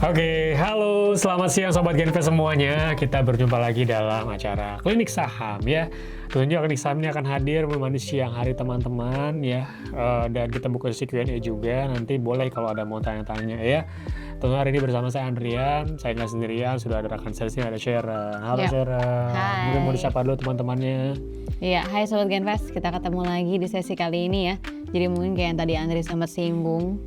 Oke, halo, selamat siang Sobat Genvest semuanya. Kita berjumpa lagi dalam acara Klinik Saham ya. Tentunya Klinik Saham ini akan hadir menemani siang hari teman-teman ya. Dan kita buka sesi Q&A juga. Nanti boleh kalau ada mau tanya-tanya ya. Tentu hari ini bersama saya Andrian. Saya nggak sendirian, sudah ada rekan saya sini, ada Sharon. Halo Sharon. Hai. Mungkin mau disapa dulu teman-temannya. Iya, hai Sobat Genvest, kita ketemu lagi di sesi kali ini ya. Jadi mungkin kayak yang tadi Andri sempat singgung,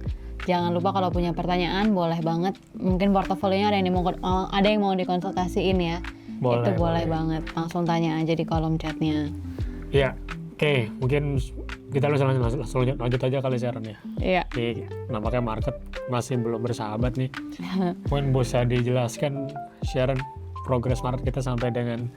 jangan lupa kalau punya pertanyaan boleh banget. Mungkin portofolionya ada yang mau dikonsultasiin ya. Boleh, Itu boleh boleh. banget. Langsung tanya aja di kolom chatnya. Ya, oke. Mungkin kita langsung lanjut aja kali Sharon ya. Iya. Oke, nampaknya market masih belum bersahabat nih. Mungkin bisa dijelaskan Sharon progres market kita sampai dengan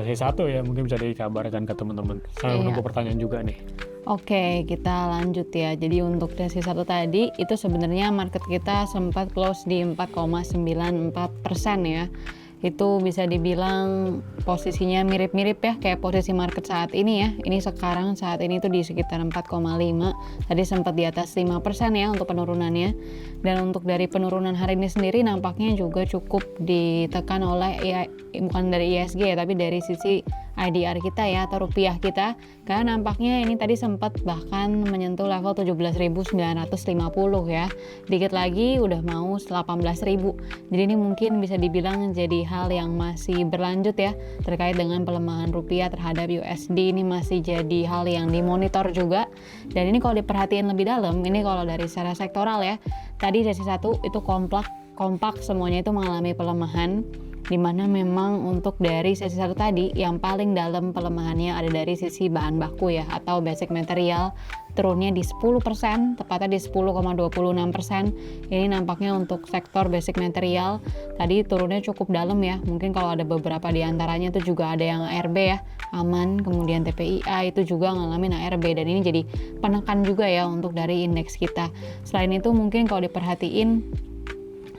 C1 ya, mungkin bisa dikabarkan ke teman-teman. Saya Iya. menunggu pertanyaan juga nih. Oke, kita lanjut ya. Jadi untuk sesi 1 tadi, itu sebenarnya market kita sempat close di 4,94% ya. Itu bisa dibilang posisinya mirip-mirip ya, kayak posisi market saat ini ya. Ini sekarang saat ini tuh di sekitar 4,5. Tadi sempat di atas 5% ya untuk penurunannya. Dan untuk dari penurunan hari ini sendiri nampaknya juga cukup ditekan oleh bukan dari ISG ya, tapi dari sisi IDR kita ya, atau rupiah kita, karena nampaknya ini tadi sempat bahkan menyentuh level 17.950 ya. Dikit lagi udah mau 18.000. Jadi ini mungkin bisa dibilang jadi hal yang masih berlanjut ya, terkait dengan pelemahan rupiah terhadap USD. Ini masih jadi hal yang dimonitor juga. Dan ini kalau diperhatiin lebih dalam, ini kalau dari secara sektoral ya, tadi sesi 1 itu kompak semuanya itu mengalami pelemahan, di mana memang untuk dari sesi 1 tadi yang paling dalam pelemahannya ada dari sisi bahan baku ya, atau basic material, turunnya di 10%, tepatnya di 10,26%. Ini nampaknya untuk sektor basic material tadi turunnya cukup dalam ya. Mungkin kalau ada beberapa di antaranya itu juga ada yang ARB ya, aman, kemudian TPIA itu juga ngalamin ARB, dan ini jadi penekan juga ya untuk dari indeks kita. Selain itu mungkin kalau diperhatiin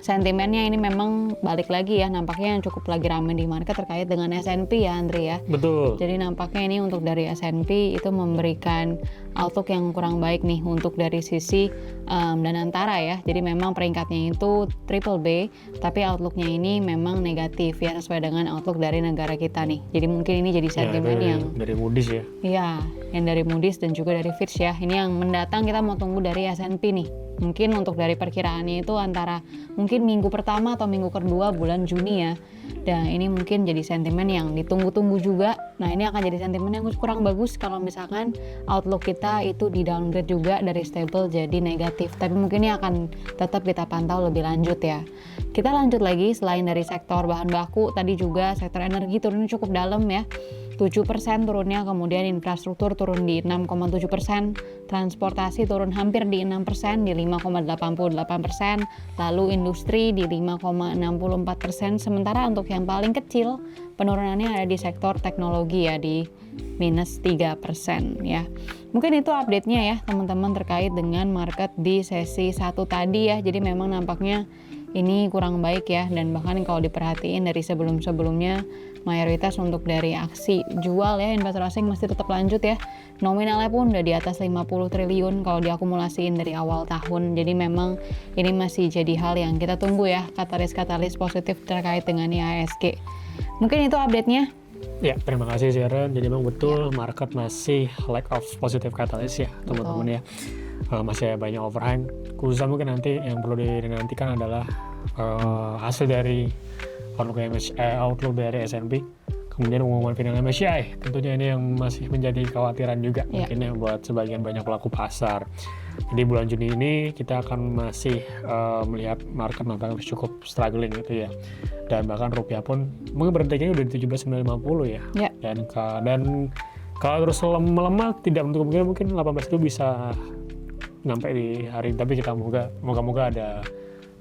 sentimennya ini memang balik lagi ya, nampaknya yang cukup lagi ramai di market terkait dengan S&P ya Andri ya. Betul. Jadi nampaknya ini untuk dari S&P itu memberikan outlook yang kurang baik nih untuk dari sisi Danantara ya. Jadi memang peringkatnya itu triple B, tapi outlooknya ini memang negatif ya, sesuai dengan outlook dari negara kita nih. Jadi mungkin ini jadi sentimen Ya, yang dari Moody's ya. iya, yang dari Moody's dan juga dari Fitch ya. Ini yang mendatang kita mau tunggu dari S&P nih. Mungkin untuk dari perkiraannya itu antara mungkin minggu pertama atau minggu kedua bulan Juni ya. Dan ini mungkin jadi sentimen yang ditunggu-tunggu juga. Nah ini akan jadi sentimen yang kurang bagus kalau misalkan outlook kita itu di downgrade juga dari stable jadi negatif. Tapi mungkin ini akan tetap kita pantau lebih lanjut ya. Kita lanjut lagi, selain dari sektor bahan baku, tadi juga sektor energi turunnya cukup dalam ya. 7% turunnya, kemudian infrastruktur turun di 6,7%, transportasi turun hampir di 6%, di 5,88%, lalu industri di 5,64%, sementara untuk yang paling kecil penurunannya ada di sektor teknologi ya, di minus 3% ya. Mungkin itu update-nya ya teman-teman terkait dengan market di sesi 1 tadi ya. Jadi memang nampaknya ini kurang baik ya, dan bahkan kalau diperhatiin dari sebelum-sebelumnya mayoritas untuk dari aksi jual ya, investor asing masih tetap lanjut ya. Nominalnya pun udah di atas 50 triliun kalau diakumulasiin dari awal tahun. Jadi memang ini masih jadi hal yang kita tunggu ya, katalis-katalis positif terkait dengan IHSG. Mungkin itu update-nya. Ya, terima kasih Sharon. Jadi memang betul market masih lack of positive catalyst ya teman-teman ya. Masih banyak overhang. Khususnya mungkin nanti yang perlu dinantikan adalah hasil dari outlook dari S&P, kemudian pengumuman final MSCI. Tentunya ini yang masih menjadi kekhawatiran juga mungkin ya buat sebagian banyak pelaku pasar. Jadi bulan Juni ini kita akan masih melihat market nampaknya cukup struggling gitu ya. Dan bahkan rupiah pun mungkin berhentinya udah di 17.950 ya. Dan kalau terus melemah tidak menutup kemungkinan mungkin 18 itu bisa sampai di hari ini, tapi kita moga-moga ada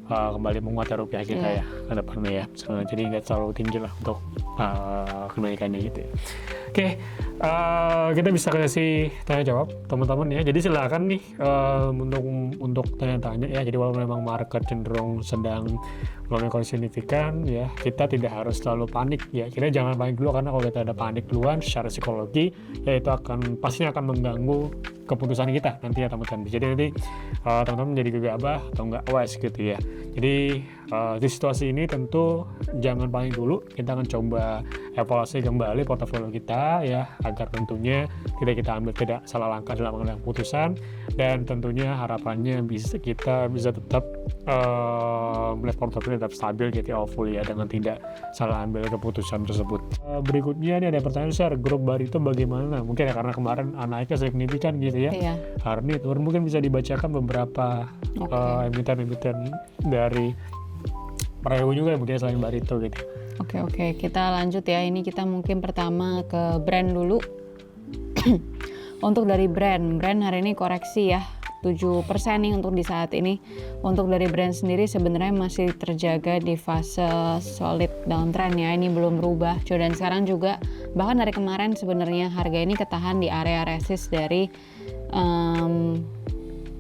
kembali menguatkan rupiah kita ya ke depannya ya. Jadi nggak terlalu tinggi lah untuk kenaikannya gitu ya. Oke, kita bisa kasih tanya jawab teman-teman ya. Jadi silakan nih untuk tanya-tanya ya. Jadi walaupun memang market cenderung sedang melalui kondisi signifikan ya, kita tidak harus selalu panik ya. Kita jangan panik dulu, karena kalau kita ada panik duluan secara psikologi ya, itu pastinya akan mengganggu keputusan kita nanti ya teman-teman. Jadi nanti teman-teman menjadi gegabah atau nggak wise gitu ya. Jadi di situasi ini tentu jangan panik dulu. Kita akan coba evaluasi kembali portofolio kita ya, agar tentunya kita ambil tidak salah langkah dalam mengambil keputusan, dan tentunya harapannya kita bisa tetap melihat portofolio tetap stabil gitu ya, full ya, dengan tidak salah ambil keputusan tersebut. Berikutnya ini ada pertanyaan besar, grup Barito bagaimana? Mungkin ya karena kemarin naiknya signifikan gitu ya. Iya. Hari ini turun, mungkin bisa dibacakan beberapa emiten-emiten dari Praiwo juga mungkin selain Barito gitu. Oke, kita lanjut ya. Ini kita mungkin pertama ke brand dulu. Untuk dari brand hari ini koreksi ya, 7% nih untuk di saat ini. Untuk dari brand sendiri sebenarnya masih terjaga di fase solid downtrend ya, ini belum berubah. Dan sekarang juga bahkan dari kemarin sebenarnya harga ini ketahan di area resist dari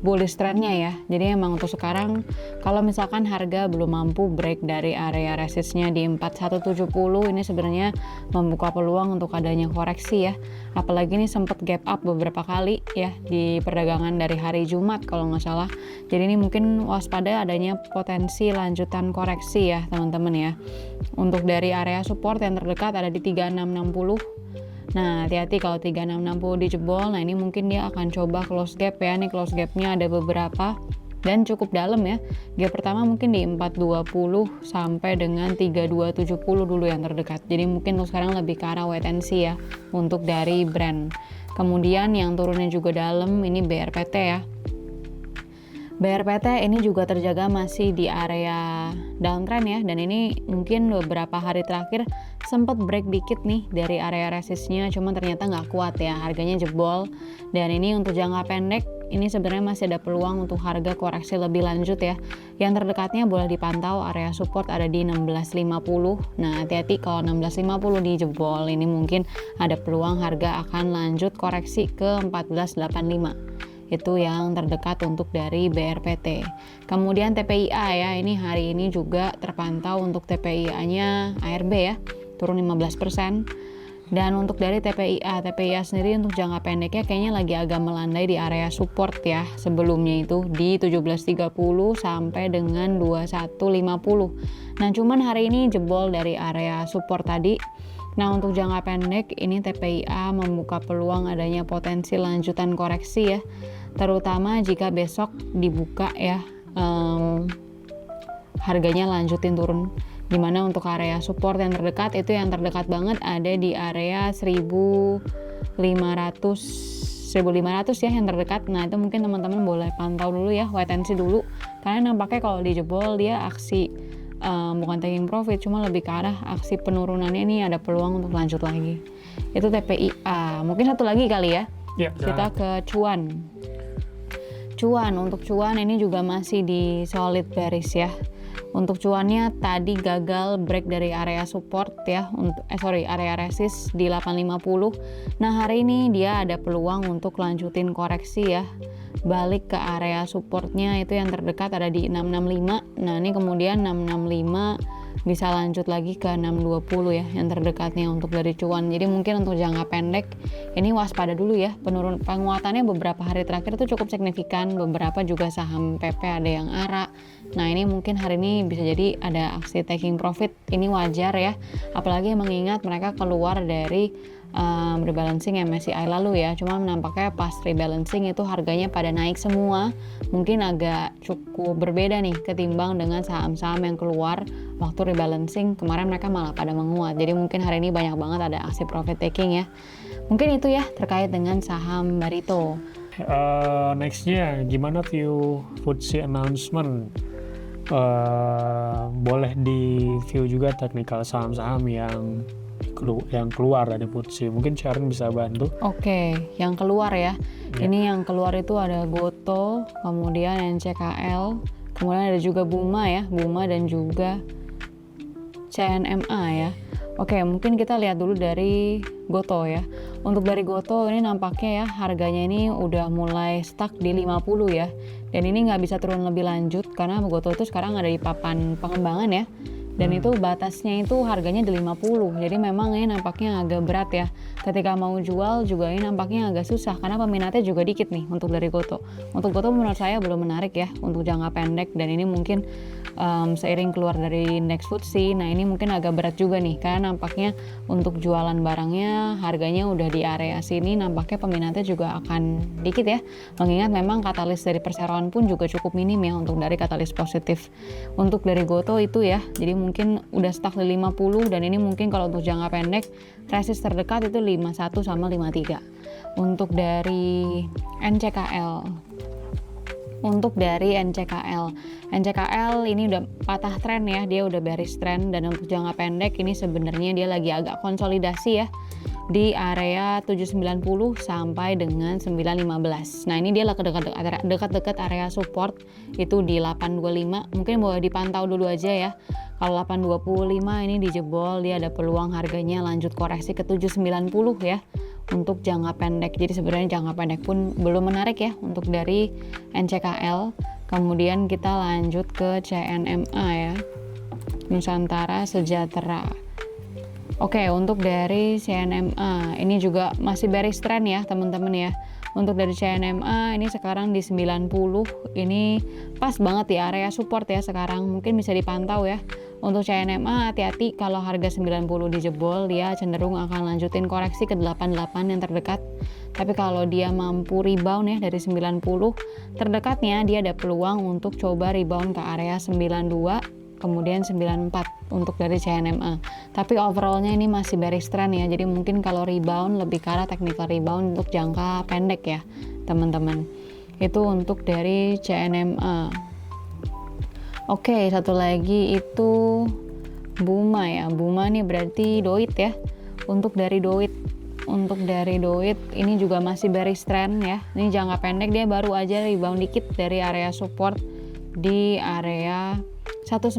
bullish trendnya ya. Jadi emang untuk sekarang kalau misalkan harga belum mampu break dari area resistnya di 4170, ini sebenarnya membuka peluang untuk adanya koreksi ya. Apalagi ini sempat gap up beberapa kali ya di perdagangan dari hari Jumat kalau nggak salah. Jadi ini mungkin waspada adanya potensi lanjutan koreksi ya teman-teman ya. Untuk dari area support yang terdekat ada di 3660. Nah, hati-hati kalau 3660 dijebol. Nah, ini mungkin dia akan coba close gap ya. Nih close gapnya ada beberapa dan cukup dalam ya. Gap pertama mungkin di 420 sampai dengan 3270 dulu yang terdekat. Jadi mungkin untuk sekarang lebih ke arah wait and see ya untuk dari brand. Kemudian yang turunnya juga dalam ini BRPT ya. BRPT ini juga terjaga masih di area downtrend ya, dan ini mungkin beberapa hari terakhir sempat break dikit nih dari area resistnya, cuma ternyata nggak kuat ya, harganya jebol. Dan ini untuk jangka pendek ini sebenarnya masih ada peluang untuk harga koreksi lebih lanjut ya. Yang terdekatnya boleh dipantau area support ada di 1650. Nah, hati-hati kalau 1650 dijebol, ini mungkin ada peluang harga akan lanjut koreksi ke 1485. Itu yang terdekat untuk dari BRPT. Kemudian TPIA ya, ini hari ini juga terpantau untuk TPIA-nya ARB ya, turun 15%. Dan untuk dari TPIA sendiri untuk jangka pendeknya kayaknya lagi agak melandai di area support ya, sebelumnya itu di 1730 sampai dengan 2150. Nah, cuman hari ini jebol dari area support tadi. Nah, untuk jangka pendek ini TPIA membuka peluang adanya potensi lanjutan koreksi ya, terutama jika besok dibuka ya harganya lanjutin turun. Dimana untuk area support yang terdekat itu yang terdekat banget ada di area 1500 ya yang terdekat. Nah, itu mungkin teman-teman boleh pantau dulu ya, wait and see dulu, karena nampaknya kalau dijebol dia aksi bukan taking profit, cuma lebih ke arah aksi penurunannya ini ada peluang untuk lanjut lagi. Itu TPIA. Mungkin satu lagi kali ya. Kita ke cuan. Untuk cuan ini juga masih di solid bearish ya. Untuk cuannya tadi gagal break dari area support ya, area resist di 850. Nah, hari ini dia ada peluang untuk lanjutin koreksi ya, balik ke area supportnya itu yang terdekat ada di 665. Nah, ini kemudian 665 bisa lanjut lagi ke 620 ya yang terdekatnya untuk dari cuan. Jadi mungkin untuk jangka pendek ini waspada dulu ya, penguatannya beberapa hari terakhir itu cukup signifikan, beberapa juga saham PP ada yang ARA. Nah, ini mungkin hari ini bisa jadi ada aksi taking profit, ini wajar ya, apalagi mengingat mereka keluar dari rebalancing MSCI lalu ya. Cuma nampaknya pas rebalancing itu harganya pada naik semua, mungkin agak cukup berbeda nih ketimbang dengan saham-saham yang keluar waktu rebalancing kemarin, mereka malah pada menguat. Jadi mungkin hari ini banyak banget ada aksi profit taking ya. Mungkin itu ya terkait dengan saham Barito. Nextnya gimana view FTSE announcement? Boleh di view juga teknikal saham-saham yang keluar dari FTSE. Mungkin Sharon bisa bantu. Oke, yang keluar ya. Ini yang keluar itu ada Goto, kemudian NCKL, kemudian ada juga Buma ya, Buma dan juga CNMA ya. Oke, mungkin kita lihat dulu dari Goto ya. Untuk dari Goto ini nampaknya ya harganya ini udah mulai stuck di 50 ya. Dan ini nggak bisa turun lebih lanjut karena Goto itu sekarang ada di papan pengembangan ya. Dan itu batasnya itu harganya di 50. Jadi memang ini nampaknya agak berat ya. Ketika mau jual juga ini nampaknya agak susah karena peminatnya juga dikit nih untuk dari Goto. Untuk Goto menurut saya belum menarik ya untuk jangka pendek, dan ini mungkin seiring keluar dari Next FTSE, nah ini mungkin agak berat juga nih karena nampaknya untuk jualan barangnya harganya udah di area sini, nampaknya peminatnya juga akan dikit ya, mengingat memang katalis dari perseroan pun juga cukup minim ya untuk dari katalis positif. Untuk dari Goto itu ya, jadi mungkin udah stuck di 50, dan ini mungkin kalau untuk jangka pendek resist terdekat itu 51 sama 53. Untuk dari NCKL ini udah patah tren ya, dia udah bearish trend, dan untuk jangka pendek ini sebenarnya dia lagi agak konsolidasi ya di area 790 sampai dengan 915. Nah ini dia lah dekat-dekat area support itu di 825, mungkin boleh dipantau dulu aja ya. Kalau 825 ini dijebol, dia ada peluang harganya lanjut koreksi ke 790 ya untuk jangka pendek. Jadi sebenarnya jangka pendek pun belum menarik ya untuk dari NCKL. Kemudian kita lanjut ke CNMA ya, Nusantara Sejahtera. Oke, untuk dari CNMA ini juga masih bearish trend ya teman-teman ya. Untuk dari CNMA ini sekarang di 90, ini pas banget di area support ya sekarang, mungkin bisa dipantau ya. Untuk CNMA hati-hati kalau harga 90 dijebol, dia cenderung akan lanjutin koreksi ke 88 yang terdekat. Tapi kalau dia mampu rebound ya dari 90 terdekatnya, dia ada peluang untuk coba rebound ke area 92 kemudian 94 untuk dari CNMA. Tapi overallnya ini masih bearish trend ya, jadi mungkin kalau rebound lebih ke arah technical rebound untuk jangka pendek ya teman-teman. Itu untuk dari CNMA. Oke, satu lagi itu Buma ya. Buma nih berarti Doit ya. Untuk dari Doit ini juga masih bearish trend ya. Ini jangka pendek dia baru aja rebound dikit dari area support di area 196.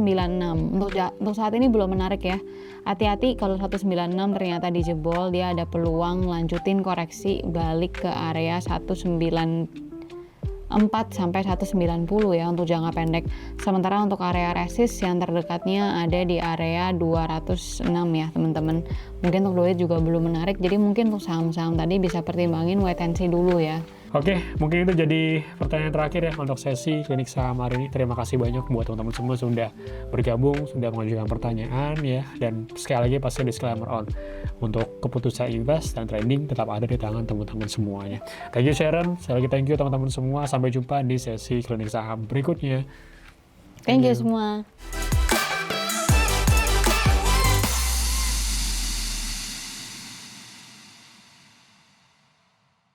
Untuk saat ini belum menarik ya. Hati-hati kalau 196 ternyata dijebol, dia ada peluang lanjutin koreksi balik ke area 194 sampai 190 ya untuk jangka pendek. Sementara untuk area resist yang terdekatnya ada di area 206 ya teman-teman. Mungkin untuk Doit juga belum menarik, jadi mungkin untuk saham-saham tadi bisa pertimbangin wait and see dulu ya. Oke, mungkin itu jadi pertanyaan terakhir ya untuk sesi klinik saham hari ini. Terima kasih banyak buat teman-teman semua sudah bergabung, sudah mengajukan pertanyaan ya. Dan sekali lagi pasti disclaimer on, untuk keputusan invest dan trading tetap ada di tangan teman-teman semuanya. Thank you Sharon, sekali lagi thank you teman-teman semua. Sampai jumpa di sesi klinik saham berikutnya. Thank you semua.